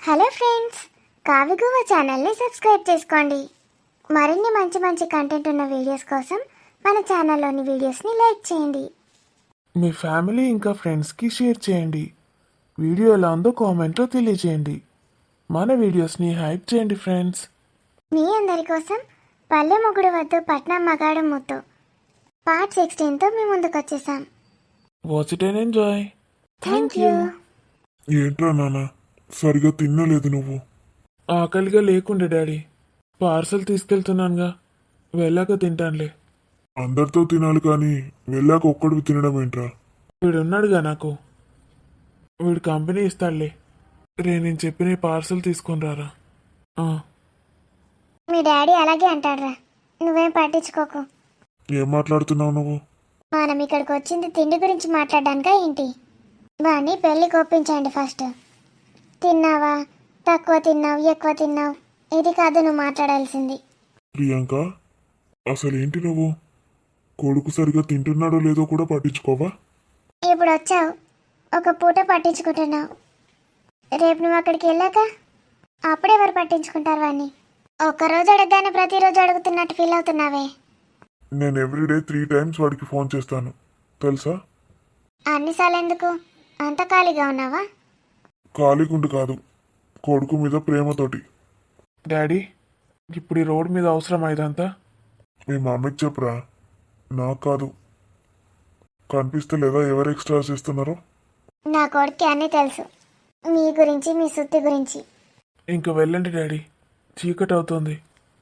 Hello friends, కావిగువ ఛానల్ని subscribe చేసుకోండి. మరిన్ని మంచి మంచి కంటెంట్ ఉన్న వీడియోస్ కోసం మన ఛానల్లోని వీడియోస్ని లైక్ చేయండి. మీ ఫ్యామిలీ ఇంకా ఫ్రెండ్స్కి షేర్ చేయండి. వీడియో ఎలా ఉందో కామెంట్లో తెలియజేయండి. మన వీడియోస్ని హైప్ చేయండి ఫ్రెండ్స్. మీ అందరి కోసం పల్లె మొగుడు వద్దు పట్నం మగాడు ముద్దు పార్ట్ 16తో మీ ముందుకు వచ్చేసాం. Watch it and enjoy. Thank you. ఏంట్రా నాన్న సరిగా తినలేదు నువ్వు? ఆకలిగా లేకుండే డాడీ, పార్సల్ తీసుకెళ్తున్నానుగా, వెళ్ళాక తింటానులే. అందరితో తినాలి కానీ వెళ్ళాక ఒక్కడివి తినడం ఏంట్రా? వీడున్నాడుగా నాకు, వీడు కంపెనీ ఇస్తాడులే. నేను చెప్పిన పార్సల్ తీసుకొని రారా. మీ డాడీ అలాగే అంటాడ్రా, నువ్వేం పట్టించుకోకు. ఏం మాట్లాడుతున్నావు నువ్వు? మనం ఇక్కడికి వచ్చింది తిండి గురించి మాట్లాడడానికా ఏంటి? వాణ్ణి పెళ్ళికి ఒప్పించండి ఫస్ట్. తిన్నావా, తక్కువ తిన్నావు, ఎక్కువ తిన్నావు, ఇది కాదు నువ్వు మాట్లాడాల్సింది. ప్రియాంక, అసలు ఏంటి నువ్వు? కొడుకు సరిగా తింటున్నాడో లేదో కూడా పట్టించుకోవా? ఇప్పుడు వచ్చావు, ఒక పూట పట్టించుకుంటున్నావు. రేపు నువ్వు అక్కడికి వెళ్ళాక అప్పుడెవరు పట్టించుకుంటారు వాడిని? ఒక్కరోజు అడగగానే ప్రతిరోజు అడుగుతున్నట్టు ఫీల్ అవుతున్నావే. నేను ఎవ్రీడే 3 times వాడికి ఫోన్ చేస్తాను తెలుసా? అన్నిసార్లు ఎందుకు? అంత ఖాళీగా ఉన్నావా? ఖాళీగుండు కాదు, కొడుకు మీద ప్రేమతోటి. డాడీ, ఇప్పుడు ఈ రోడ్ మీద అవసరం ఇదంతా? మీ మమ్మీకి చెప్పురా, నాకు కాదు. కనిపిస్తలేదా ఎవరు ఎక్స్ట్రా చేస్తున్నారో? నా కొడుక్కి అన్నీ తెలుసు, మీ గురించి, మీ సుత్తి గురించి. ఇంక వెళ్ళండి డాడీ, చీకటి అవుతుంది.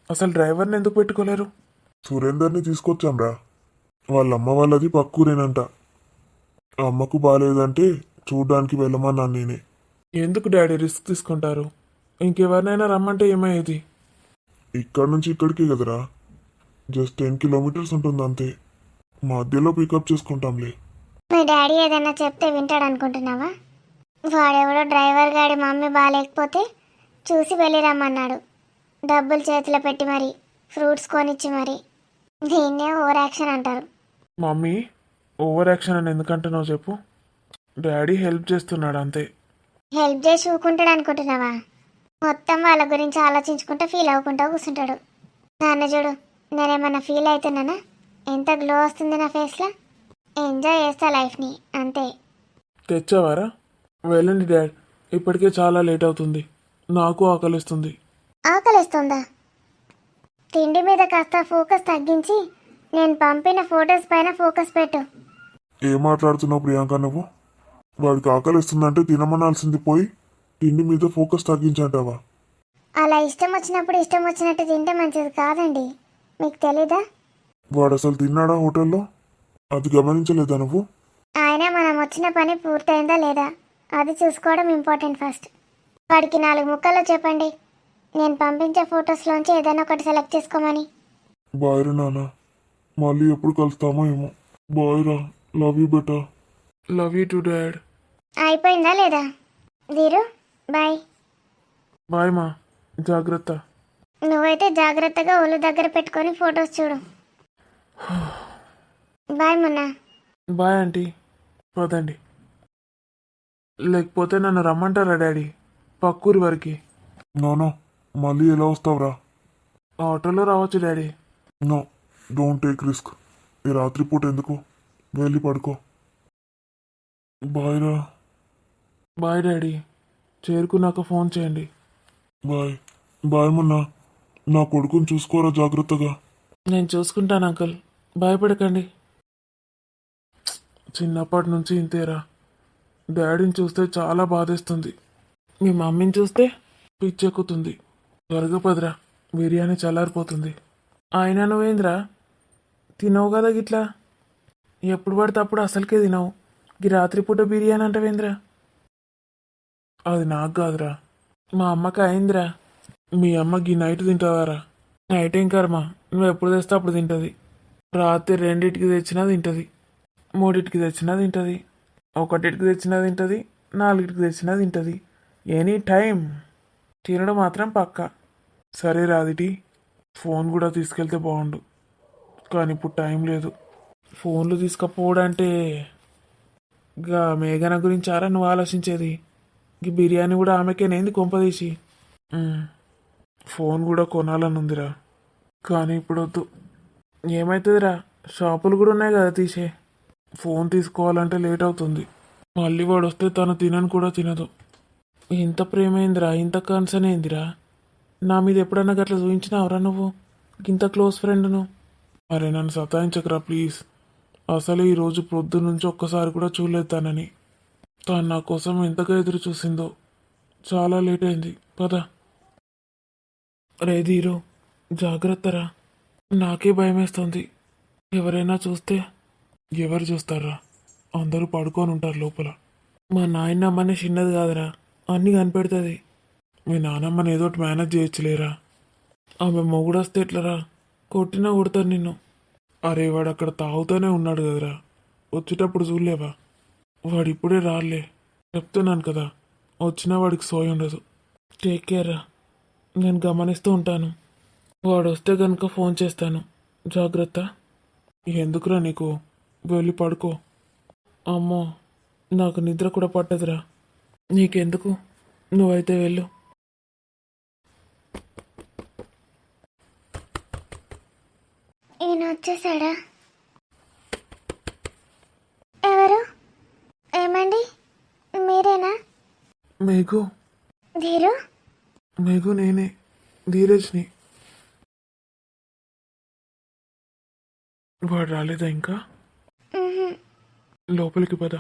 అసలు డ్రైవర్ని ఎందుకు పెట్టుకోలేరు? సురేందర్ని తీసుకొచ్చాంరా. వాళ్ళమ్మ వాళ్ళది పక్కూరేనంట. అమ్మకు బాగాలేదంటే చూడ్డానికి వెళ్ళమన్నాను నేనే. ఎందుకు డాడీ రిస్క్ తీసుకుంటారు? ఇంకెవరినైనా రమ్మంటే ఏమయ్యేది? ఇక్కడ నుంచి ఇక్కడికి కదరా, జస్ట్ 10 kilometers ఉంటుంది అంతే. మధ్యలో పికప్ చేసుకుంటాంలే. మీ డాడీ ఏదైనా చెప్తే వింటాడు అనుకుంటున్నావా? వాడెవడో డ్రైవర్ గాడి మమ్మీ బాగాలేకపోతే చూసి వెళ్ళి రమ్మన్నాడు. డబ్బులు చేతిలో పెట్టి మరి, ఫ్రూట్స్ కొనిచ్చి మరి. దీన్నే ఓవర్ యాక్షన్ అంటారు. మమ్మీ, ఓవర్ యాక్షన్ అని ఎందుకంటున్నావు చెప్పు. డాడీ హెల్ప్ చేస్తున్నాడు అంతే. హెల్ప్ చేసి ఊకుంటాడు అనుకుంటున్నావా? మొత్తం వాళ్ళ గురించి ఆలోచించుకుంటూ ఫీల్ అవ్వకుండా కూర్చుంటాడు. నాన్న చూడు, నేనేమన్నా ఫీల్ అవుతున్నానా? ఎంత గ్లో వస్తుంది నా ఫేస్లో. ఎంజాయ్ చేస్తా లైఫ్ని అంతే. తెచ్చావారా? వెళ్ళండి డాడ్, ఇప్పటికే చాలా లేట్ అవుతుంది. నాకు ఆకలిస్తుంది. ఆకలిస్తుందా? తిండి మీద కాస్త ఫోకస్ తగ్గించి నేను పంపిన ఫొటోస్ పైన ఫోకస్ పెట్టు. ఏం మాట్లాడుతున్నావు ప్రియాంక నువ్వు? వాడికి ఆకలిస్తుందంటే తినమనాల్సింది పోయి తిండి మీద ఫోకస్ తగ్గించంటావా? అలా ఇష్టం వచ్చినప్పుడు ఇష్టం వచ్చినట్టు తింటే మంచిది కాదండి, మీకు తెలీదా? వాడు అసలు తిన్నాడా హోటల్లో? అది గమనించలేదా నువ్వు? ఆయన మనం వచ్చిన పని పూర్తయిందా లేదా అది చూసుకోవడం ఇంపార్టెంట్ ఫస్ట్. వాడికి 4 ముక్కల్లో చెప్పండి, నేను పంపించే ఫొటోస్లోంచి ఏదైనా ఒకటి సెలెక్ట్ చేసుకోమని. బాయ్ రా నాన్న, మళ్ళీ ఎప్పుడు కలుస్తామో ఏమో. బాయ్ రా, love you beta. Love you to dad. అయిపోయిందా లేదా? వీరు బాయ్. బాయ్ మా, జాగ్రత్త. నువ్వైతే జాగ్రత్తగా ఒళ్ళు దగ్గర పెట్టుకొని ఫొటోస్ చూడు. బాయ్ మొన్న. బాయ్ ఆంటీ, పదండి. లేకపోతే నన్ను రమ్మంటారా డాడీ పక్కూరి వరకు? నో, మళ్ళీ ఎలా వస్తావురా? ఆటోలో రావచ్చు daddy. No, don't take risk. ఈ రాత్రిపూట ఎందుకు? వెళ్ళి పడుకో. బాయ్ రా. బాయ్ డాడీ, చేరుకున్నాక ఫోన్ చేయండి. బాయ్. బాయ్ మొన్న, నా కొడుకుని చూసుకోరా జాగ్రత్తగా. నేను చూసుకుంటాను అంకుల్, భయపడకండి. చిన్నప్పటి నుంచి ఇంతేరా. డాడీని చూస్తే చాలా బాధేస్తుంది, మీ మమ్మీని చూస్తే పిచ్చెక్కుతుంది. త్వరగా పదరా, బిర్యానీ చల్లారిపోతుంది. అయినా నువ్వేంద్రా, తినవు కదా గిట్లా? ఎప్పుడు పడితే అప్పుడు అసలుకే తినవు, ఈ రాత్రిపూట బిర్యానీ అంటవేంద్రా? అది నాకు కాదురా, మా అమ్మకి అయిందిరా. మీ అమ్మకి నైట్ తింటావారా? నైట్ ఏం కర్మ, నువ్వు ఎప్పుడు తెస్తే అప్పుడు తింటుంది. రాత్రి 2కి తెచ్చినా తింటుంది, 3కి తెచ్చినా తింటుంది, 1కి తెచ్చినా తింటుంది, 4కి తెచ్చినా తింటుంది. ఎనీ టైం తినడం మాత్రం పక్కా. సరే రాదిటి, ఫోన్ కూడా తీసుకెళ్తే బాగుండు, కానీ ఇప్పుడు టైం లేదు. ఫోన్లు తీసుకపోవడంటే గా మేఘన గురించి ఆరా నువ్వు ఆలోచించేది? ఈ బిర్యానీ కూడా ఆమెకేనేంది కొంపదీసి. ఫోన్ కూడా కొనాలని ఉందిరా, కానీ ఇప్పుడు వద్దు. ఏమవుతుందిరా, షాపులు కూడా ఉన్నాయి కదా తీసే. ఫోన్ తీసుకోవాలంటే లేట్ అవుతుంది. మళ్ళీ వాడు వస్తే తను తినను కూడా తినదు. ఇంత ప్రేమ ఏందిరా, ఇంత కన్సర్న్ ఏందిరా? నా మీద ఎప్పుడన్నా గట్లా చూపించినావురా నువ్వు? ఇంత క్లోజ్ ఫ్రెండ్ను. అరే నన్ను సతాయించకరా ప్లీజ్. అసలు ఈరోజు పొద్దు నుంచి ఒక్కసారి కూడా చూడలేదు తనని. తను నా కోసం ఎంతగా ఎదురు చూసిందో. చాలా లేట్ అయింది, పద. రే ధీరు, జాగ్రత్తరా. నాకే భయమేస్తుంది. ఎవరైనా చూస్తే? ఎవరు చూస్తారా? అందరూ పడుకొని ఉంటారు లోపల. మా నాయనమ్మనే చిన్నది కాదురా, అన్నీ కనిపెడుతుంది. మీ నానమ్మని ఏదో ఒకటి మేనేజ్ చేయొచ్చులేరా. ఆమె మొగుడొస్తే ఎట్లరా? కొట్టినా కొడతారు నిన్ను. అరే వాడు అక్కడ తాగుతూనే ఉన్నాడు కదరా, వచ్చేటప్పుడు చూడలేవా? వాడు ఇప్పుడే రాలే, చెప్తున్నాను కదా. వచ్చినా వాడికి సోయి ఉండదు. టేక్ కేర్ రా, నేను గమనిస్తూ ఉంటాను. వాడు వస్తే కనుక ఫోన్ చేస్తాను. జాగ్రత్త. ఎందుకురా నీకు? వెళ్ళి పడుకో. అమ్మో, నాకు నిద్ర కూడా పట్టదురా. నీకెందుకు, నువ్వైతే వెళ్ళు. ఈయన వచ్చేసాడా? ఎవరు? ఏమండి, మీరేనా? మేఘు. ధీరు? మేఘు నేనే, ధీరజ్ని. వాడు రాలేదా ఇంకా? మ్మ్హ్మ్. లోపలికి పద.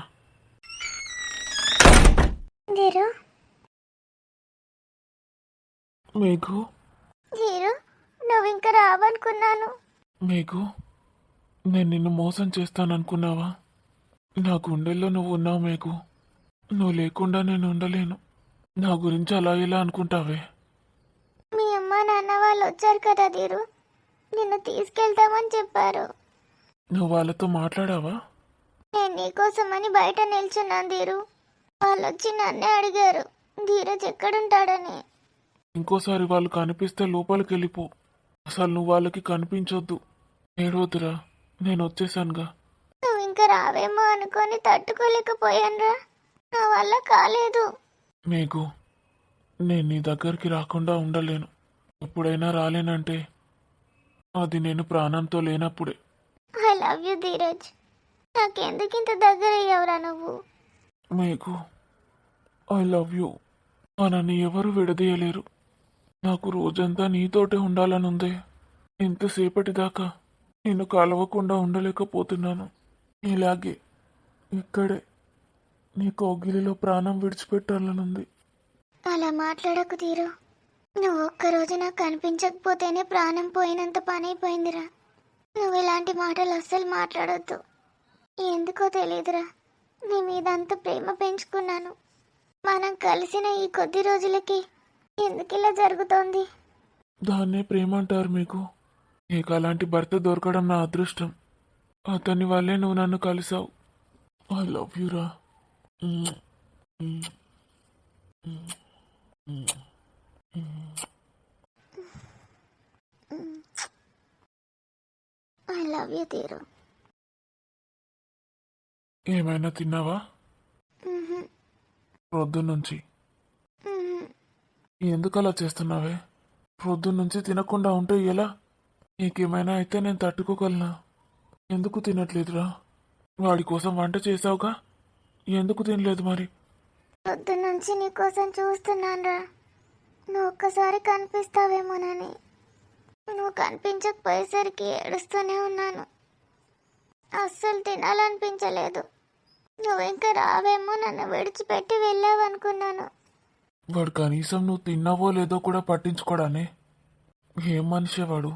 ధీరు? మేఘు. ధీరు, నువ్వు ఇంకా రావనుకున్నాను. మేఘు, నేను నిన్ను మోసం చేస్తాననుకున్నావా? నా గుండెల్లో నువ్వు ఉన్నావు మేఘు. నువ్వు లేకుండా నేను ఉండలేను. నా గురించి అలా ఇలా అనుకుంటావే. మీ అమ్మ నాన్న వాళ్ళు వచ్చారు కదా ధీరు, నిన్ను తీసుకెళ్తామని చెప్పారు. నువ్వు వాళ్ళతో మాట్లాడావా? నేను నీకోసమని బయట నిల్చున్నాను ధీరు. వాళ్ళు వచ్చి నన్నే అడిగారు ధీరజ్ ఎక్కడుంటాడని. ఇంకోసారి వాళ్ళు కనిపిస్తే లోపలికి వెళ్ళిపో. అసలు నువ్వు వాళ్ళకి కనిపించొద్దు. ఏడవద్దురా, నేను వచ్చేసానుగా. నువ్వు ఇంకా రావేమో అనుకొని తట్టుకోలేకపోయానురా, నా వల్ల కాలేదు. మేఘు, నేను నీ దగ్గరికి రాకుండా ఉండలేను. ఎప్పుడైనా రాలేనంటే అది నేను ప్రాణంతో లేనప్పుడే. I love you Dheeraj. నాకెందుకు ఇంత దగ్గర అయ్యావురా నువ్వు? Meghu, I love you. మనని ఎవరు విడదీయలేరు. నాకు రోజంతా నీతోటే ఉండాలనుందే. ఎంతసేపటి దాకా నిన్ను కలవకుండా ఉండలేకపోతున్నాను. ఇలాగే ఇక్కడే నీ కౌగిలిలో ప్రాణం విడిచిపెట్టాలనుంది. అలా మాట్లాడకు ధీరు. నువ్వు ఒక్కరోజు నాకు కనిపించకపోతేనే ప్రాణం పోయినంత పని అయిపోయిందిరా. నువ్వు ఇలాంటి మాటలు అస్సలు మాట్లాడొద్దు. ఎందుకో తెలియదురా, నీ మీద అంత ప్రేమ పెంచుకున్నాను. మనం కలిసిన ఈ కొద్ది రోజులకి ఎందుకు ఇలా జరుగుతోంది? దాన్నే ప్రేమ అంటారు మీకు. నీకు అలాంటి భర్త దొరకడం నా అదృష్టం. అతని వల్లే నువ్వు నన్ను కలిసావు. ఐ లవ్ యూ రా. I love you Dheeru. ఏమైనా తిన్నావా మ్మ్హ్మ్. ప్రొద్దున్నుంచి? మ్మ్హ్మ్. ఎందుకు అలా చేస్తున్నావే? ప్రొద్దున్నుంచి తినకుండా ఉంటే ఎలా? నీకేమైనా అయితే నేను తట్టుకోగలనా? ఎందుకు తినట్లేదురా? వాడి కోసం వంట చేసావుగా, ఎందుకు తినలేదు మరి? పొద్దున్నుంచి నీకోసం చూస్తున్నానురా. నువ్వు ఒక్కసారి కనిపిస్తావేమోనని. నువ్వు కనిపించకపోయేసరికి ఏడుస్తూనే ఉన్నాను. అస్సలు తినాలనిపించలేదు. నువ్వు ఇంకా రావేమో, నన్ను విడిచిపెట్టి వెళ్ళావనుకున్నాను. వాడు కనీసం నువ్వు తిన్నావో లేదో కూడా పట్టించుకోడానే. ఏం మనిషే వాడు.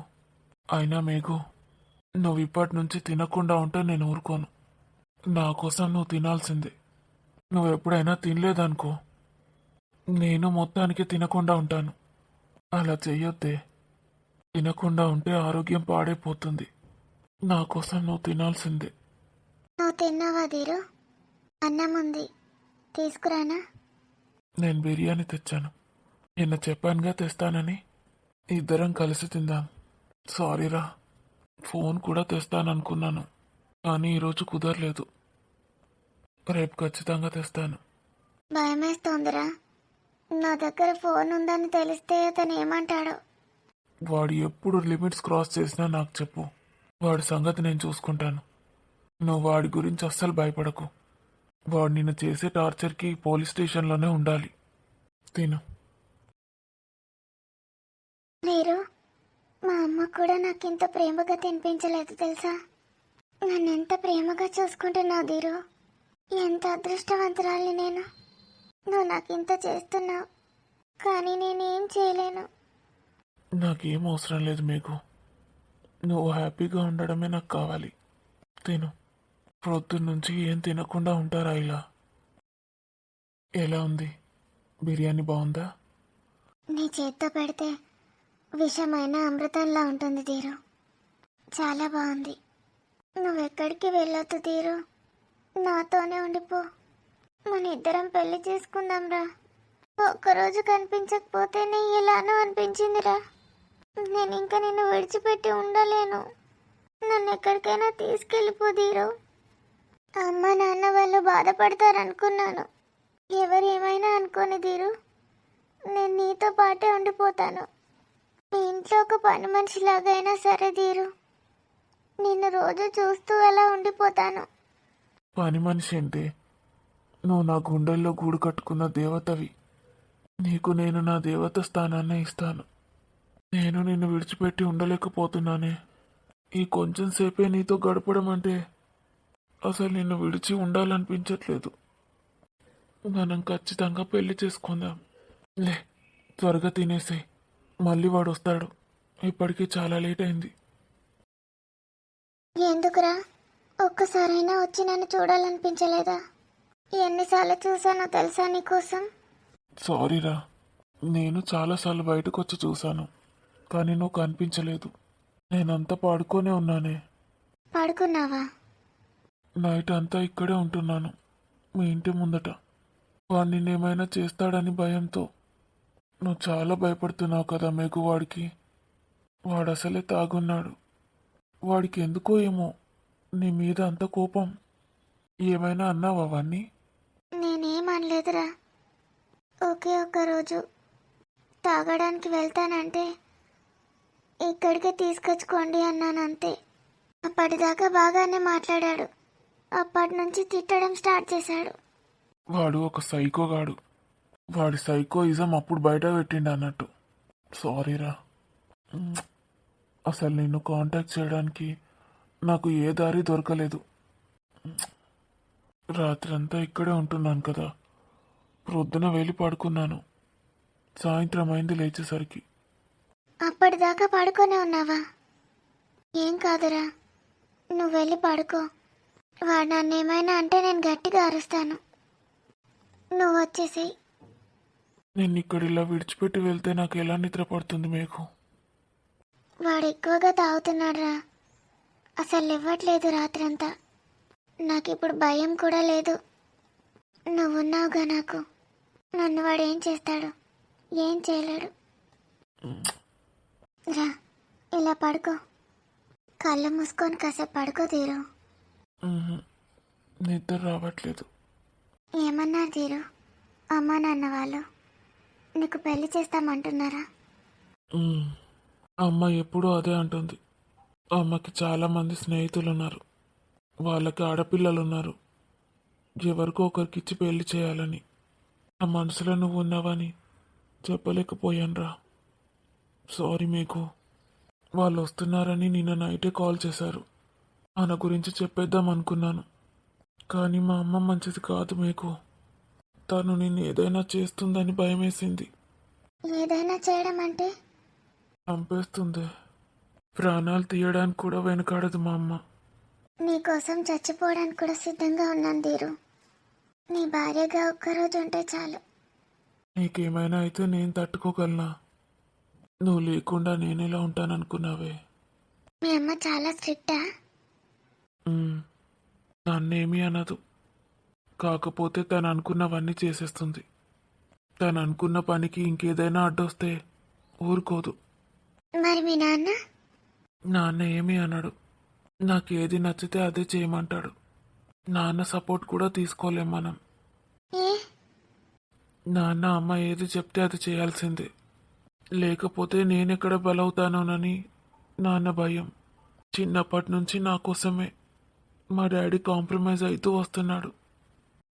అయినా మేఘు, నువ్వు ఇప్పటి నుంచి తినకుండా ఉంటే నేను ఊరుకోను. నా కోసం నువ్వు తినాల్సిందే. నువ్వు ఎప్పుడైనా తినలేదనుకో, నేను మొత్తానికి తినకుండా ఉంటాను. అలా చెయ్యొద్దే. తినకుండా ఉంటే ఆరోగ్యం పాడైపోతుంది. నా కోసం నువ్వు తినాల్సిందే. నువ్వు తిన్నావా ధీరు? అన్నం ఉంది, తీసుకురానా? నేను బిర్యానీ తెచ్చాను. నిన్న చెప్పానుగా తెస్తానని. ఇద్దరం కలిసి తిందాం. సారీరా, ఫోన్ కూడా తెస్తాననుకున్నాను, కానీ ఈరోజు కుదరలేదు. రేపు ఖచ్చితంగా తెస్తాను. భయమేస్తోందిరా. నా దగ్గర ఫోన్ ఉందని తెలిస్తే అతను ఏమంటాడో. వాడు ఎప్పుడు లిమిట్స్ క్రాస్ చేసినా నాకు చెప్పు. వాడి సంగతి నేను చూసుకుంటాను. నువ్వు వాడి గురించి అస్సలు భయపడకు. వాడు నిన్ను చేసే టార్చర్కి పోలీస్ స్టేషన్లోనే ఉండాలి. తిను. మీరు మా అమ్మ కూడా నాకు ఇంత ప్రేమగా తినిపించలేదు తెలుసా. నన్ను ఎంత ప్రేమగా చూసుకుంటున్నావు ధీరు. ఎంత అదృష్టవంతురాలి నేను. నువ్వు నాకు ఇంత చేస్తున్నావు, కానీ నేనేం చేయలేను. నాకేం అవసరం లేదు మీకు. నువ్వు హ్యాపీగా ఉండడమే నాకు కావాలి. తిను. ప్రొద్దున్న నుంచి ఏం తినకుండా ఉంటారా ఇలా? ఎలా ఉంది? బిర్యానీ బాగుందా? నీ చేత్తో పెడితే విషమైన అమృతంలా ఉంటుంది ధీరు. చాలా బాగుంది. నువ్వెక్కడికి వెళ్ళొద్దు ధీరు. నాతోనే ఉండిపో. మన ఇద్దరం పెళ్లి చేసుకుందాంరా. ఒక్కరోజు కనిపించకపోతే నీ ఇలానో అనిపించిందిరా. నేను ఇంకా నిన్ను విడిచిపెట్టి ఉండలేను. నన్ను ఎక్కడికైనా తీసుకెళ్ళిపో ధీరు. అమ్మ నాన్న వాళ్ళు బాధపడతారనుకున్నాను. ఎవరు ఏమైనా అనుకోని ధీరు. నేను నీతో పాటే ఉండిపోతాను. మీ ఇంట్లో ఒక పని మనిషిలాగైనా సరే ధీరు. నిన్ను రోజు చూస్తూ అలా ఉండిపోతాను. పని మనిషి అంటే నువ్వు నా గుండెల్లో గూడు కట్టుకున్న దేవతవి. నీకు నేను నా దేవత స్థానాన్ని ఇస్తాను. నేను నిన్ను విడిచిపెట్టి ఉండలేకపోతున్నానే. ఈ కొంచెం సేపే నీతో గడపడం అంటే అసలు నిన్ను విడిచి ఉండాలనిపించట్లేదు. మనం ఖచ్చితంగా పెళ్లి చేసుకుందాం. లే, త్వరగా తినేసేయ్. మళ్ళీ వాడు వస్తాడు. ఇప్పటికీ చాలా లేట్ అయింది. ఎందుకురా? ఒక్కసారైనా వచ్చి నన్ను చూడాలనిపించలేదా? ఎన్నిసార్లు చూసానో తెలుసా నీకోసం. సారీరా, నేను చాలాసార్లు బయటకు వచ్చి చూశాను, కానీ నువ్వు కనిపించలేదు. నేనంతా పాడుకొనే ఉన్నానే. పడుకున్నావా? నైట్ అంతా ఇక్కడే ఉంటున్నాను, మీ ఇంటి ముందట. వాడు నిన్నేమైనా చేస్తాడని భయంతో. నువ్వు చాలా భయపడుతున్నావు కదా మేఘు వాడికి. వాడు అసలే తాగున్నాడు. వాడికి ఎందుకో ఏమో నీ మీద అంత కోపం. ఏమైనా అన్నావా వాణ్ణి? నేనేమనలేదురా. ఒకే ఒక్క రోజు తాగడానికి వెళ్తానంటే ఇక్కడికే తీసుకొచ్చుకోండి అన్నానంతే. అప్పటిదాకా బాగానే మాట్లాడాడు. అప్పటి నుంచి తిట్టడం స్టార్ట్ చేశాడు. వాడు ఒక సైకోగాడు. వాడి సైకోయిజం అప్పుడు బయట పెట్టిండు అన్నట్టు. సారీరా. అసలు నిన్ను కాంటాక్ట్ చేయడానికి నాకు ఏ దారి దొరకలేదు. రాత్రంతా ఇక్కడే ఉంటున్నాను కదా. ప్రొద్దున వెళ్ళి పడుకున్నాను. సాయంత్రం అయింది లేచేసరికి. అప్పటిదాకా పడుకొని ఉన్నావా? ఏం కాదురా, నువ్వు వెళ్ళి పడుకో. వాడు నన్ను ఏమైనా అంటే నేను గట్టిగా అరుస్తాను. నువ్వు వచ్చేసేయి. నేను ఇక్కడ ఇలా విడిచిపెట్టి వెళ్తే నాకు ఎలా నిద్ర పడుతుంది మీకు? వాడు ఎక్కువగా తాగుతున్నాడురా. అసలు ఇవ్వట్లేదు రాత్రంతా. నాకు ఇప్పుడు భయం కూడా లేదు. నువ్వున్నావుగా నాకు. నన్ను వాడు ఏం చేస్తాడు? ఏం చేయలేడు. రా, ఇలా పడుకో. కళ్ళు మూసుకొని కాసేపు పడుకో తీరు. నిద్ర రావట్లేదు. ఏమన్నారు తీరు? అమ్మా నాన్న వాళ్ళు నీకు పెళ్లి చేస్తామంటున్నారా? అమ్మ ఎప్పుడూ అదే అంటుంది. అమ్మకి చాలామంది స్నేహితులు ఉన్నారు. వాళ్ళకి ఆడపిల్లలు ఉన్నారు. ఎవరికో ఒకరికిచ్చి పెళ్లి చేయాలని. నా మనసులో నువ్వు ఉన్నావని చెప్పలేకపోయానురా. సారీ మీకు. వాళ్ళు వస్తున్నారని నిన్న నైటే కాల్ చేశారు. మన గురించి చెప్పేద్దాం అనుకున్నాను, కానీ మా అమ్మ మంచిది కాదు మీకు. తను నిన్ను ఏదైనా చేస్తుందని భయమేసింది. ఏదైనా చేయడం అంటే? చంపేస్తుంది. ప్రాణాలు తీయడానికి కూడా వెనకాడదు మా అమ్మ. నీకోసం చచ్చిపోవడానికి కూడా సిద్ధంగా ఉన్నాను తీరు. నీ భార్యగా ఒక్కరోజు ఉంటే చాలు. నీకేమైనా అయితే నేను తట్టుకోగలనా? నువ్వు లేకుండా నేనెలా ఉంటాననుకున్నావే? మీ అమ్మ చాలా స్ట్రిక్టా? నన్నేమీ అనదు. కాకపోతే తను అనుకున్నవన్నీ చేసేస్తుంది. తను అనుకున్న పనికి ఇంకేదైనా అడ్డొస్తే ఊరుకోదు. మరి మీ నాన్న? నాన్న ఏమీ అనడు. నాకేది నచ్చితే అదే చేయమంటాడు. నాన్న సపోర్ట్ కూడా తీసుకోలేం మనం. ఏ నాన్న అమ్మ ఏది చెప్తే అది చేయాల్సిందే. లేకపోతే నేనెక్కడ బలవుతానోనని నాన్న భయం. చిన్నప్పటి నుంచి నా కోసమే మా డాడీ కాంప్రమైజ్ అవుతూ వస్తున్నాడు.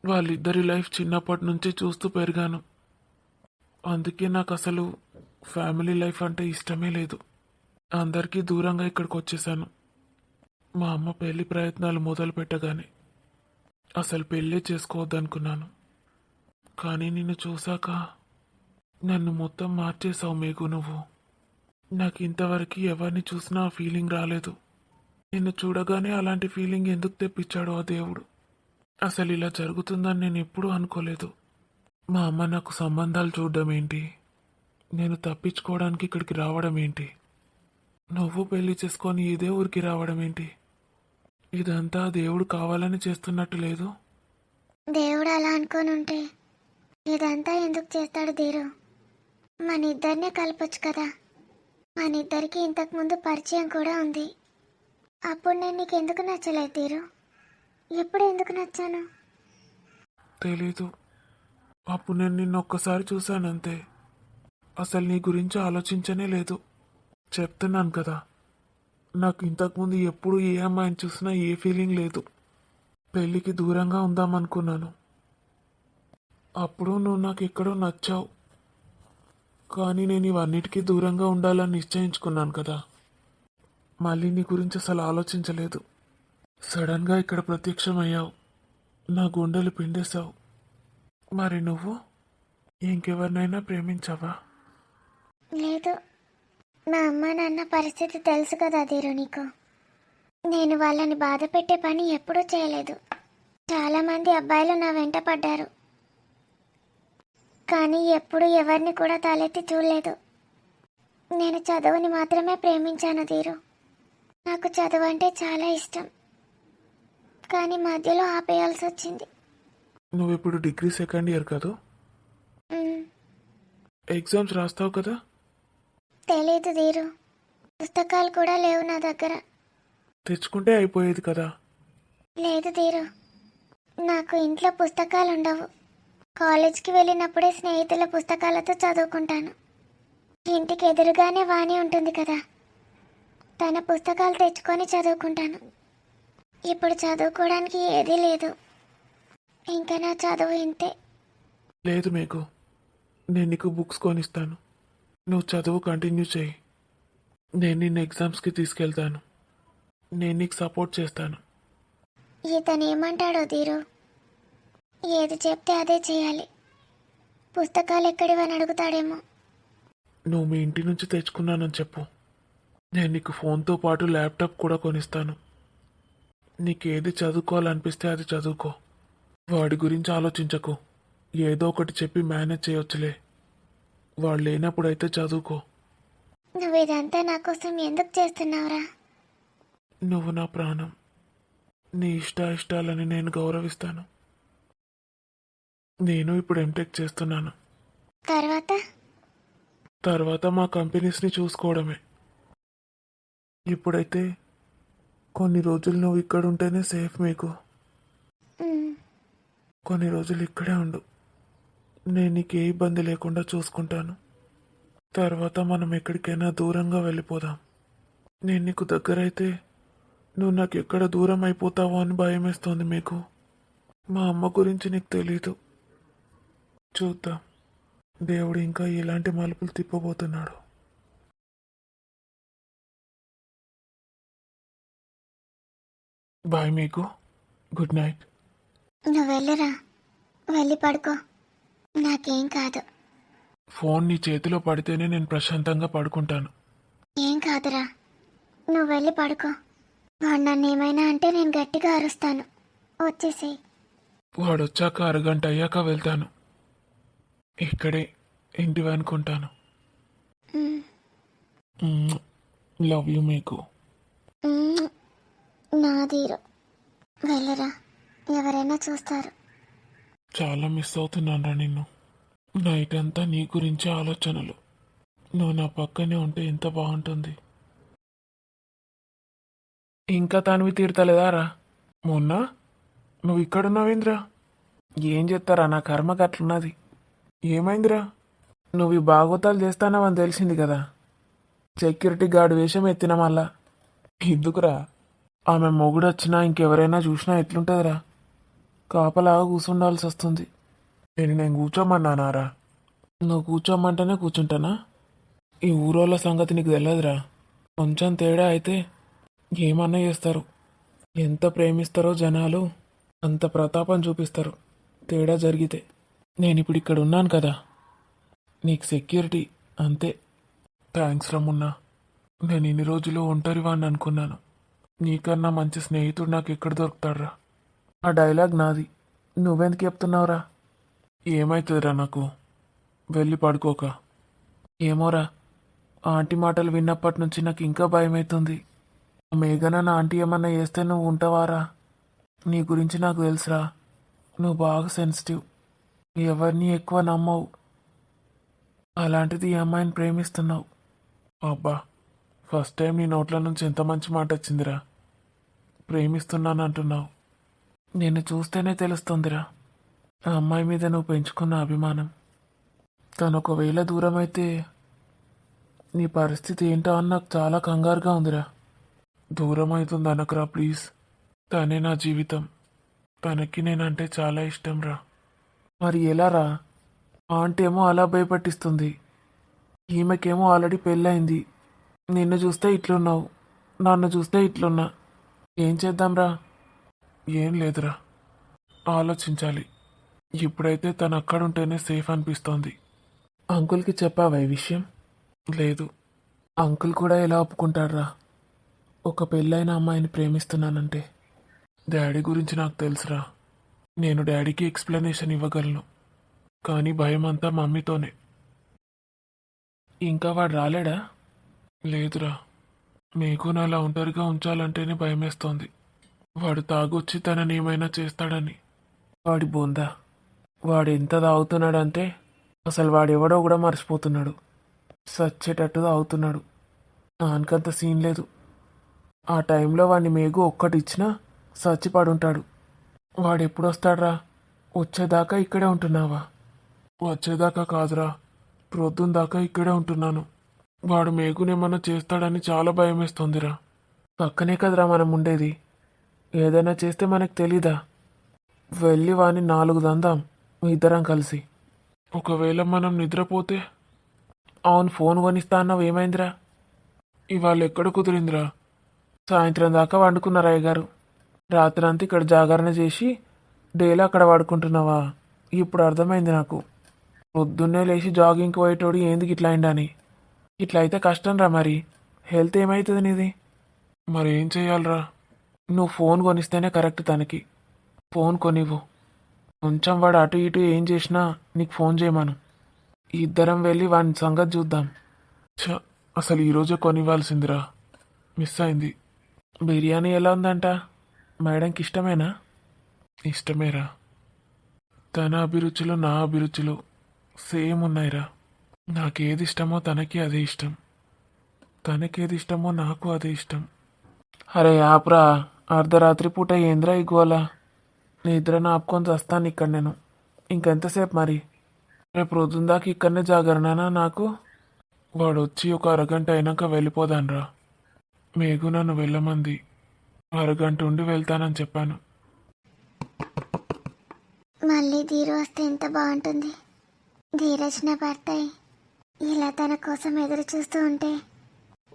వాళ్ళిద్దరి లైఫ్ చిన్నప్పటి నుంచి చూస్తూ పెరిగాను. అందుకే నాకు అసలు ఫ్యామిలీ లైఫ్ అంటే ఇష్టమే లేదు. అందరికీ దూరంగా ఇక్కడికి వచ్చేసాను. మా అమ్మ పెళ్లి ప్రయత్నాలు మొదలు పెట్టగానే అసలు పెళ్ళే చేసుకోవద్దనుకున్నాను. కానీ నిన్ను చూశాక నన్ను మొత్తం మార్చేశావు మేఘు నువ్వు. నాకు ఇంతవరకు ఎవరిని చూసినా ఆ ఫీలింగ్ రాలేదు. నిన్ను చూడగానే అలాంటి ఫీలింగ్ ఎందుకు తెప్పించాడో ఆ దేవుడు. అసలు ఇలా జరుగుతుందని నేను ఎప్పుడూ అనుకోలేదు. మా అమ్మ నాకు సంబంధాలు చూడడం ఏంటి, నేను తప్పించుకోవడానికి ఇక్కడికి రావడం ఏంటి, నువ్వు పెళ్లి చేసుకొని ఇదే ఊరికి రావడం ఏంటి, ఇదంతా దేవుడు కావాలని చేస్తున్నట్టు లేదు. దేవుడు అలా అనుకొని ఉంటే ఇదంతా ఎందుకు చేస్తాడు ధీరు? మన ఇద్దరినే కలపొచ్చు కదా. మన ఇద్దరికి ఇంతకుముందు పరిచయం కూడా ఉంది. అప్పుడు నేను నీకు ఎందుకు నచ్చలేదు ధీరు? ఎప్పుడు ఎందుకు నచ్చాను? తెలీదు. అప్పుడు నేను నిన్ను ఒక్కసారి చూశానంతే. అసలు నీ గురించి ఆలోచించనే లేదు. చెప్తున్నాను కదా, నాకు ఇంతకుముందు ఎప్పుడు ఏ అమ్మాయిని చూసినా ఏ ఫీలింగ్ లేదు. పెళ్ళికి దూరంగా ఉందామనుకున్నాను. అప్పుడు నువ్వు నాకు ఎక్కడో నచ్చావు. కానీ నేను ఇవన్నిటికీ దూరంగా ఉండాలని నిశ్చయించుకున్నాను కదా. మళ్ళీ నీ గురించి అసలు ఆలోచించలేదు. సడన్గా ఇక్కడ ప్రత్యక్షమయ్యావు. నా గుండెలు పిండేశావు. మరి నువ్వు ఇంకెవరినైనా ప్రేమించావా? లేదు. మా అమ్మ నాన్న పరిస్థితి తెలుసు కదా ధీరు నీకు. నేను వాళ్ళని బాధ పెట్టే పని ఎప్పుడూ చేయలేదు. చాలామంది అబ్బాయిలు నా వెంట పడ్డారు, కానీ ఎప్పుడు ఎవరిని కూడా తలెత్తి చూడలేదు. నేను చదువుని మాత్రమే ప్రేమించాను ధీరు. నాకు చదువు అంటే చాలా ఇష్టం, కానీ మధ్యలో ఆపేయాల్సి వచ్చింది. నువ్వు ఇప్పుడు డిగ్రీ సెకండ్ ఇయర్ కదా, మ్, ఎగ్జామ్స్ రాస్తావు కదా. తెలీదు ధీరు. పుస్తకాలు కూడా లేవు నా దగ్గర. తెచ్చుకుంటే అయిపోయేది కదా. లేదు ధీరు, నాకు ఇంట్లో పుస్తకాలు ఉండవు. కాలేజ్కి వెళ్ళినప్పుడే స్నేహితుల పుస్తకాలతో చదువుకుంటాను. ఇంటికి ఎదురుగానే వాణి ఉంటుంది కదా, తన పుస్తకాలు తెచ్చుకొని చదువుకుంటాను. ఇప్పుడు చదువుకోవడానికి ఏదీ లేదు. ఇంకా నా చదువు ఇంతే. లేదు మీకు, నేను నీకు బుక్స్ కొనిస్తాను. నువ్వు చదువు కంటిన్యూ చేయి. నేను నిన్ను ఎగ్జామ్స్కి తీసుకెళ్తాను. నేను నీకు సపోర్ట్ చేస్తాను. ఇతను ఏమంటాడో ధీరు, ఏది చెప్తే అదే చేయాలి. పుస్తకాలు ఎక్కడివని అడుగుతాడేమో. నువ్వు మీ ఇంటి నుంచి తెచ్చుకున్నానని చెప్పు. నేను నీకు ఫోన్తో పాటు ల్యాప్టాప్ కూడా కొనిస్తాను. నీకు ఏది చదువుకోవాలనిపిస్తే అది చదువుకో. వాడి గురించి ఆలోచించకు. ఏదో ఒకటి చెప్పి మేనేజ్ చేయొచ్చులే. వాడు లేనప్పుడైతే చదువుకో. నువ్వు ఇదంతా నా కోసం ఎందుకు చేస్తున్నావురా? నువ్వు నా ప్రాణం. నీ ఇష్టాలని నేను గౌరవిస్తాను. నేను ఇప్పుడు ఎంటెక్ చేస్తున్నాను. తర్వాత మా కంపెనీస్ని చూసుకోవడమే. ఇప్పుడైతే కొన్ని రోజులు నువ్వు ఇక్కడ ఉంటేనే సేఫ్ మీకు. మ్, కొన్ని రోజులు ఇక్కడే ఉండు. నేను నీకు ఏ ఇబ్బంది లేకుండా చూసుకుంటాను. తర్వాత మనం ఎక్కడికైనా దూరంగా వెళ్ళిపోదాం. నేను నీకు దగ్గరైతే నువ్వు నాకు ఎక్కడ దూరం అయిపోతావో అని భయం వేస్తోంది మీకు. మా అమ్మ గురించి నీకు తెలీదు. చూద్దాం, దేవుడు ఇంకా ఎలాంటి మలుపులు తిప్పబోతున్నాడు. బాయ్ మీకు. Good night. నువ్వు వెళ్ళరా, వెళ్ళి పడుకో. నాకేం కాదు. ఫోన్ నీ చేతిలో పడితేనే నేను ప్రశాంతంగా పడుకుంటాను. ఏం కాదురా, నువ్వు వెళ్ళి పడుకో. వాడు నన్ను ఏమైనా అంటే నేను గట్టిగా అరుస్తాను. వచ్చేసేయి. వాడొచ్చాక అరగంట అయ్యాక వెళ్తాను. ఇక్కడే ఇంటివి అనుకుంటాను. మ్, లవ్ యూ మీకు. మ్, నా ధీరు, వెళ్ళరా, ఎవరైనా చూస్తారు. చాలా మిస్ అవుతున్నానురా నిన్ను. నైట్ అంతా నీ గురించి ఆలోచనలు. నువ్వు నా పక్కనే ఉంటే ఎంత బాగుంటుంది. ఇంకా తనివి తీరుతలేదారా? మొన్న నువ్వు ఇక్కడున్నావేంద్రా? ఏం చెప్తారా, నా కర్మకి అట్లున్నది. ఏమైందిరా? నువ్వు ఈ బాగోతాలు చేస్తానవని తెలిసింది కదా. సెక్యూరిటీ గార్డ్ వేషం ఎత్తిన మళ్ళా ఎందుకురా? ఆమె మొగుడు వచ్చినా ఇంకెవరైనా చూసినా ఎట్లుంటుందిరా? కాపలాగా కూర్చుండాల్సి వస్తుంది. నేను కూర్చోమన్నానారా? నువ్వు కూర్చోమంటేనే కూర్చుంటానా? ఈ ఊరోళ్ళ సంగతి నీకు తెలియదురా. కొంచెం తేడా అయితే ఏమన్నా చేస్తారు. ఎంత ప్రేమిస్తారో జనాలు అంత ప్రతాపం చూపిస్తారు తేడా జరిగితే. నేను ఇప్పుడు ఇక్కడ ఉన్నాను కదా, నీకు సెక్యూరిటీ అంతే. థ్యాంక్స్ రమున్నా. నేను ఇన్ని రోజులు ఒంటరివాడిని అనుకున్నాను. నీకన్నా మంచి స్నేహితుడు నాకు ఎక్కడ దొరుకుతాడురా? ఆ డైలాగ్ నాది, నువ్వెందుకు చెప్తున్నావురా? ఏమవుతుందిరా నాకు? వెళ్ళి పడుకోక. ఏమోరా, ఆంటీ మాటలు విన్నప్పటి నుంచి నాకు ఇంకా భయమవుతుంది. మేఘన నా ఆంటీ ఏమన్నా చేస్తే నువ్వు ఉంటావారా? నీ గురించి నాకు తెలుసురా, నువ్వు బాగా సెన్సిటివ్, ఎవరిని ఎక్కువ నమ్మవు. అలాంటిది ఈ అమ్మాయిని ప్రేమిస్తున్నావు. అబ్బా, ఫస్ట్ టైం నీ నోట్ల నుంచి ఎంత మంచి మాట వచ్చిందిరా. ప్రేమిస్తున్నాను అంటున్నావు. నిన్ను చూస్తేనే తెలుస్తుందిరా ఆ అమ్మాయి మీద నువ్వు పెంచుకున్న అభిమానం. తను ఒకవేళ దూరం అయితే నీ పరిస్థితి ఏంటో అని నాకు చాలా కంగారుగా ఉందిరా. దూరం అవుతుంది అనకురా ప్లీజ్. తనే నా జీవితం. తనకి నేనంటే చాలా ఇష్టం రా. మరి ఎలా రా? ఆంటీ ఏమో అలా భయపట్టిస్తుంది, ఈమెకేమో ఆల్రెడీ పెళ్ళయింది. నిన్ను చూస్తే ఇట్లున్నావు, నన్ను చూస్తే ఇట్లున్నా. ఏం చేద్దాంరా? ఏం లేదురా, ఆలోచించాలి. ఇప్పుడైతే తను అక్కడుంటేనే సేఫ్ అనిపిస్తోంది. అంకుల్కి చెప్పావా ఈ విషయం? లేదు. అంకుల్ కూడా ఎలా ఒప్పుకుంటాడ్రా ఒక పెళ్ళైన అమ్మాయిని ప్రేమిస్తున్నానంటే? డాడీ గురించి నాకు తెలుసురా. నేను డాడీకి ఎక్స్ప్లెనేషన్ ఇవ్వగలను, కానీ భయం అంతా మమ్మీతోనే. ఇంకా వాడు రాలేడా? లేదురా, మీకు అలా ఒంటరిగా ఉంచాలంటేనే భయమేస్తోంది. వాడు తాగొచ్చి తనని ఏమైనా చేస్తాడని. వాడి బొందా, వాడు ఎంత తాగుతున్నాడంటే అసలు వాడెవడో కూడా మర్చిపోతున్నాడు. సచ్చేటట్టు తాగుతున్నాడు. నాకంత సీన్ లేదు. ఆ టైంలో వాడిని మేఘు ఒక్కటి ఇచ్చినా సచ్చి పడుంటాడు. వాడెప్పుడొస్తాడ్రా? వచ్చేదాకా ఇక్కడే ఉంటున్నావా? వచ్చేదాకా కాదురా, ప్రొద్దున దాకా ఇక్కడే ఉంటున్నాను. వాడు మేఘునేమన్నా చేస్తాడని చాలా భయమేస్తోందిరా. పక్కనే కదరా మనం ఉండేది. ఏదైనా చేస్తే మనకు తెలీదా? వెళ్ళి వాడిని 4 దందాం ఇద్దరం కలిసి. ఒకవేళ మనం నిద్రపోతే? అవును, ఫోన్ కొనిస్తా అన్నావు, ఏమైందిరా? ఇవాళ ఎక్కడ కుదిరిందిరా? సాయంత్రం దాకా వండుకున్నారు అయ్యగారు. రాత్రి అంతా ఇక్కడ జాగరణ చేసి డైలీ అక్కడ పడుకుంటున్నావా? ఇప్పుడు అర్థమైంది నాకు. పొద్దున్నే లేచి జాగింగ్కి పోయేటోడు ఏంది ఇట్లా అయిందని. ఇట్లా అయితే కష్టం రా. మరి హెల్త్ ఏమవుతుంది నీది? మరి ఏం చెయ్యాలరా? నువ్వు ఫోన్ కొనిస్తేనే కరెక్ట్ తనకి. ఫోన్ కొనివ్వు. కొంచెం వాడు అటు ఇటు ఏం చేసినా నీకు ఫోన్ చేయమను. ఇద్దరం వెళ్ళి వాడి సంగతి చూద్దాం. అసలు ఈరోజే కొనివ్వాల్సిందిరా, మిస్ అయింది. బిర్యానీ ఎలా ఉందంట? మేడంకి ఇష్టమేనా? ఇష్టమేరా. తన అభిరుచులు నా అభిరుచులు సేమ్ ఉన్నాయిరా. నాకేది ఇష్టమో తనకి అదే ఇష్టం, తనకేది ఇష్టమో నాకు అదే ఇష్టం. అరే ఆపురా, అర్ధరాత్రి పూట ఏంద్రా ఈ గోల? నిద్ర ఆపుకొని వస్తాను ఇక్కడ నేను. ఇంకెంతసేపు మరి? రేపు రోజుందాకా ఇక్కడనే జాగరణనా నాకు? వాడు వచ్చి ఒక అరగంట అయినాక వెళ్ళిపోదాన్రా. మేఘు నన్ను వెళ్ళమంది. అరగంట ఉండి వెళ్తానని చెప్పాను. మళ్ళీ ధీరు వస్తే ఎంత బాగుంటుంది. ధీరజ్ నా భర్త ఇలా తన కోసం ఎదురు చూస్తూ ఉంటే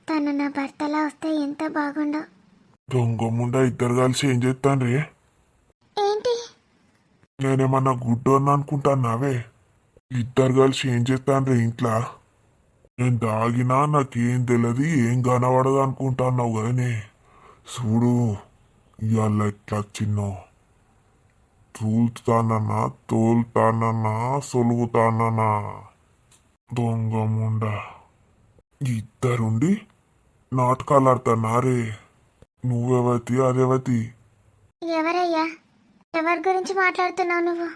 తను నా భర్తలా వస్తే ఎంత బాగుండో. దొంగముండా ఇద్దరు కలిసి ఏం చేస్తాన్రే? ఏంటి? నేనేమన్నా గుడ్డు అని అనుకుంటానావే? ఇద్దరు కలిసి ఏం చేస్తాన్రే ఇంట్లో? నేను దాగినా నాకేం తెలియదు, ఏం కనబడదు అనుకుంటున్నావు కదనే. చూడు ఇవాళ ఎట్లా చిన్నో. తూలుతానన్నా, తోలుతానన్నా, సొలుగుతానన్నా. దొంగముండా ఇద్దరుండి నాటకాలు ఆడతానారే. నువ్వెవతి అదేవతి? ఎవరయ్యా? ఎవరి గురించి మాట్లాడుతున్నావు నువ్వు?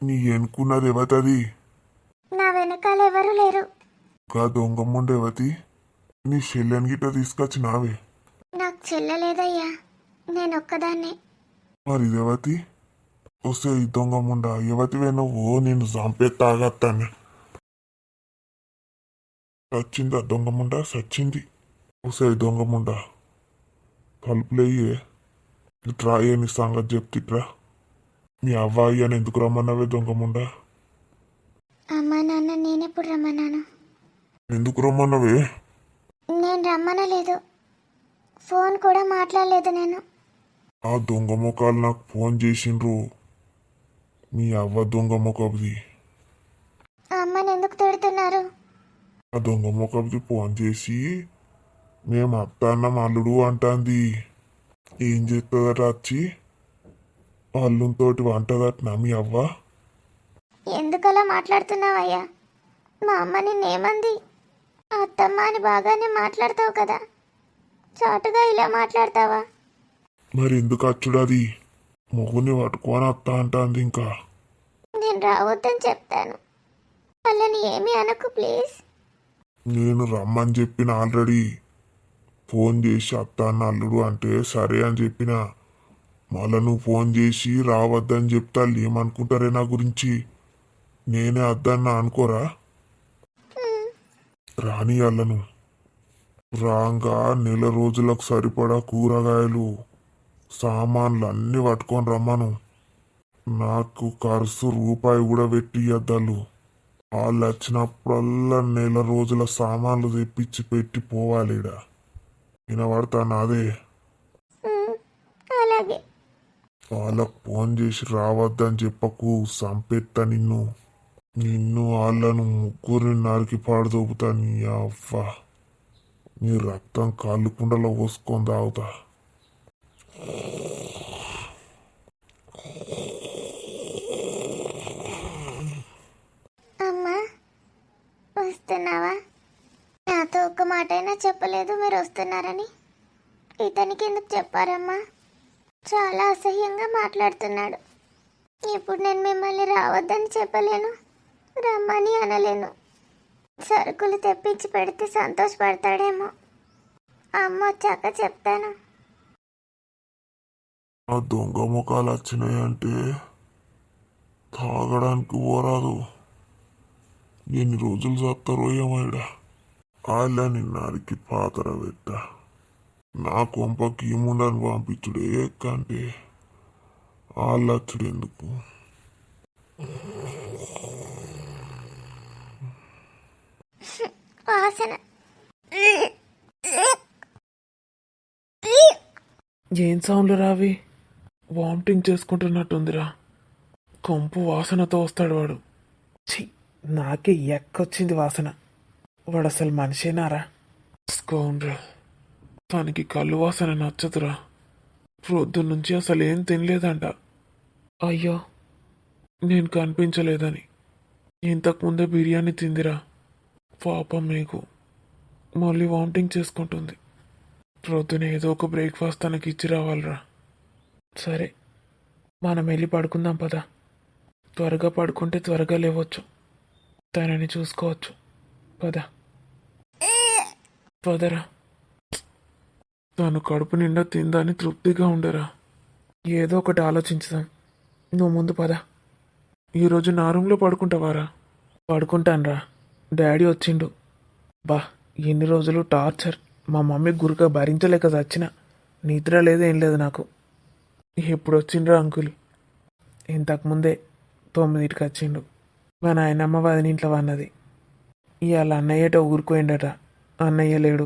నీ ఎనుకున్నది ఎవతది? నా వెనకాల ఎవరు లేరు. గా దొంగముండేవతి? నీ చెల్లెని గిట్ట తీసుకొచ్చినావే? నాకు చెల్లలేదయ్యా, నేను ఒక్కదాన్నే. మరి దేవతి? వస్తే ఈ దొంగ ముండా యువతివే నువ్వు నేను చంపే తాగత్తాను. సచ్చిందా దొంగ ముండా సచ్చింది. వస్తే ఈ దొంగ ముండా తలుపులేయే ఇట్రా ఏ నీ సంగతి చెప్తిట్రా. మీ అవ్వాయి అని ఎందుకు రమ్మన్నావే దొంగ ముండా? అమ్మా నాన్న నేనెప్పుడు రమ్మన్నాను? ఎందుకు రమ్మన్నావే? నేను రమ్మనలేదు, ఫోన్ కూడా మాట్లాడలేదు నేను. ఆ దొంగ ముఖాలు నాకు ఫోన్ చేసిండ్రు. మీ అవ్వ దొంగ ముఖబ్ది. అమ్మని ఎందుకు తిడుతున్నారు? ఆ దొంగ ముఖబ్ది ఫోన్ చేసి మేము అత్తాన్నం అల్లుడు అంటాంది. ఏం చేస్తుందట వచ్చి అల్లునితోటి వంటదట మీ అవ్వ. ఎందుకలా మాట్లాడుతున్నావయ్యా? మా అమ్మ నిన్నేమంది? అత్తమ్మ అని బాగానే మాట్లాడతావు కదా, చాటుగా ఇలా మాట్లాడతావా? మరి ఎందుకు అచ్చుడది? మొగుని పట్టుకొని అత్త అంటాంది. ఇంకా నేను రావద్దని చెప్తాను, వాళ్ళని ఏమీ అనకు ప్లీజ్. నేను రమ్మని చెప్పిన ఆల్రెడీ. ఫోన్ చేసి అత్తాన్న అల్లుడు అంటే సరే అని చెప్పిన. మళ్ళా నువ్వు ఫోన్ చేసి రావద్దని చెప్తా వాళ్ళు ఏమనుకుంటారే నా గురించి? నేనే అద్దన్నా అనుకోరా? రాని అల్లను రాంగా నెల రోజులకు సరిపడా కూరగాయలు సామాన్లు అన్నీ పట్టుకొని రమ్మను. నాకు ఖర్చు రూపాయి కూడా పెట్టి ఇయ్యద్దాలు. వాళ్ళు వచ్చినప్పుడల్లా నెల రోజుల సామాన్లు తెప్పించి పెట్టి పోవాలిడ. వినబడతాను అదే. అలాగే. వాళ్ళకు ఫోన్ చేసి రావద్దని చెప్పకు, సంపెత్తా నిన్ను. నిన్ను వాళ్ళను ముగ్గురిని నరికి పాడదోపుతా. నీ అవ్వ నీ రక్తం కాళ్ళు కుండలో పోసుకొని తాగుతా. అమ్మా వస్తున్నావా? నాతో ఒక్క మాట అయినా చెప్పలేదు మీరు వస్తున్నారని. ఇతనికి ఎందుకు చెప్పారమ్మా? చాలా అసహ్యంగా మాట్లాడుతున్నాడు. ఇప్పుడు నేను మిమ్మల్ని రావద్దని చెప్పలేను, రమ్మని అనలేను. సరుకులు తెప్పించి పెడితే సంతోషపడతాడేమో. అమ్మ వచ్చాక చెప్తాను. ఆ దొంగ ముఖాలు వచ్చినాయంటే తాగడానికి పోరాదు. ఎన్ని రోజులు చేస్తారో ఏమైడా. వాళ్ళని నరికి పాతర పెట్ట. నా కొంపకి ఏముండని పంపించుడే ఎక్కంటే వాళ్ళచ్చుడు ఎందుకు? వాసన. ఏం సౌండ్లు రావి? వామిటింగ్ చేసుకుంటున్నట్టుందిరా. కంపు వాసనతో వస్తాడు వాడు. ఛీ, నాకే ఎక్కొచ్చింది వాసన. వాడు అసలు మనిషేనారా? స్కౌండ్రా. తనకి కళ్ళు వాసన నచ్చదురా. ప్రొద్దున్నుంచి అసలు ఏం తినలేదంట. అయ్యో, నేను కనిపించలేదని. ఇంతకుముందే బిర్యానీ తిందిరా. పాపం మీకు మళ్ళీ వామిటింగ్ చేసుకుంటుంది. ప్రొద్దున ఏదో ఒక బ్రేక్ఫాస్ట్ తనకి ఇచ్చి రావాలిరా. సరే, మనం వెళ్ళి పడుకుందాం పదా. త్వరగా పడుకుంటే త్వరగా లేవచ్చు, తనని చూసుకోవచ్చు. పదా పదరా. తను కడుపు నిండా తిందని తృప్తిగా ఉండరా. ఏదో ఒకటి ఆలోచించుదాం. నువ్వు ముందు పద. ఈరోజు నా రూమ్లో పడుకుంటావారా? పడుకుంటానురా. డాడీ వచ్చిండు. బా, ఎన్ని రోజులు టార్చర్. మా మమ్మీ గురుక భరించలేక చచ్చిన. నిద్ర లేదు ఏం లేదు నాకు. ఎప్పుడు వచ్చిండ్రా అంకుల్? ఇంతకుముందే 9కి వచ్చిండు. మా నాయనమ్మ వదినింట్లో అన్నది. ఇవాళ అన్నయ్యట ఊరుకోయిండట. అన్నయ్య లేడు.